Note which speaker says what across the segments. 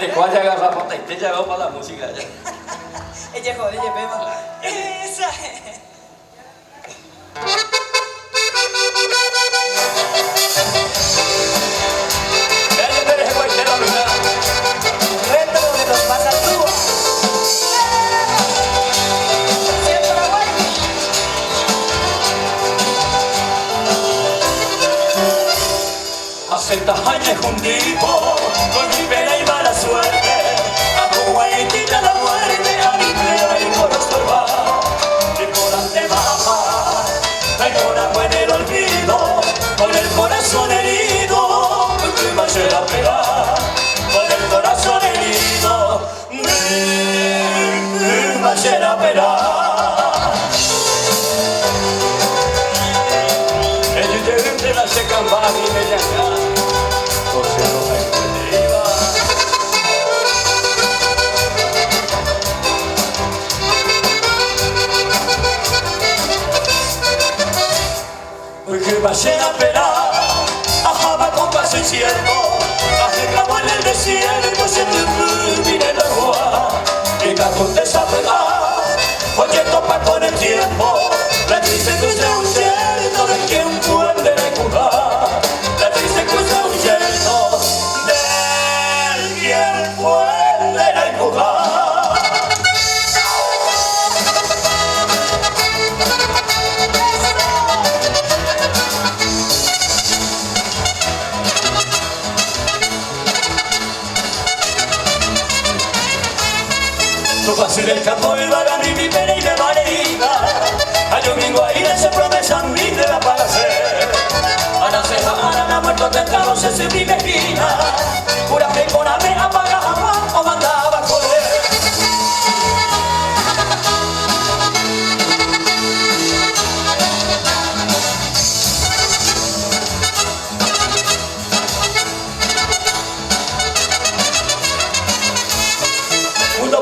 Speaker 1: te cuál ya agarra pata y te llega para la música ya.
Speaker 2: Ella joder, ella beba. Esa. Retro de los pasatúos.
Speaker 3: Hace 3 años juntipo con mi pena y mala suerte, a como y quita la muerte, a mi pena y por observar, y por ante baja, hay una buena el olvido, con el corazón herido, que me hace la pegar, con el corazón herido, me hace la pegar.
Speaker 1: Ellos deben de la secan baja y me llaman.
Speaker 3: Porque vaya a pelar, ajaba con pase cierto, hace cabo en el desierto, se te mire el agua, y cajo te desapegar, oye topa con el tiempo, la triste cruz de un cierto de quien puede jugar, la triste cruz de un cierto de quien puede jugar. Yo pasé del campo el vagán y mi pena y me mareía. Hay un domingo ahí ese promesa mi de la para hacer. Ana se Ana muerto tentado se sirve mi esquina. Pura fe con ame apagaba o mandaba a correr.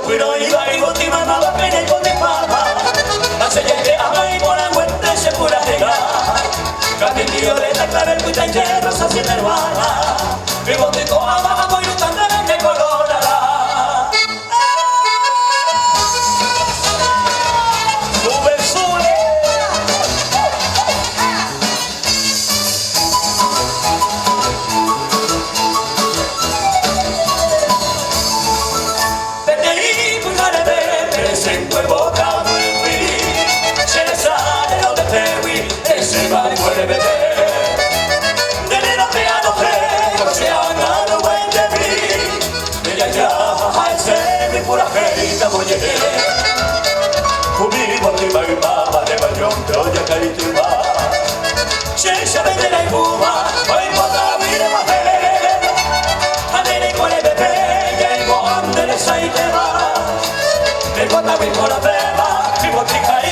Speaker 3: Pero iba y bote y mamaba pena y bote papa. Hace ya que ama y por la muerte se pura llegar. Casi violeta, clavel, cuita y hierros así la hermana. Mi bote con abajo y un candela que colorará. Sube, sube. Pura gente voy a ir. Conmigo te va a ir mamá de bañón, te oye que hay tu va. Se sabe de la ibuba, hoy bota mire mujer. Andele con el bebé, ya el bohón de esa y te va. El bota mi por la beba, mi botica y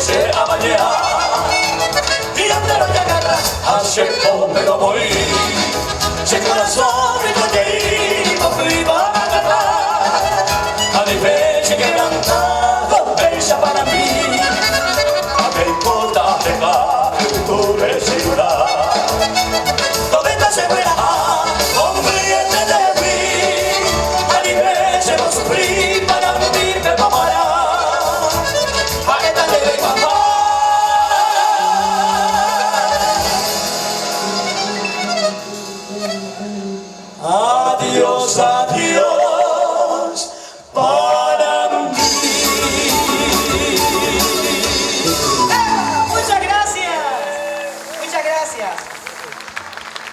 Speaker 3: se abañea y ante lo que agarra hace come lo morí se corazón y coñeí no fui a agarrar a mi pecho quebrantado pensa para mí a qué importa dejar que tú recibirás donde está segura confiante de mí a mi pecho no sufrí para mí me mamará. Adiós, adiós.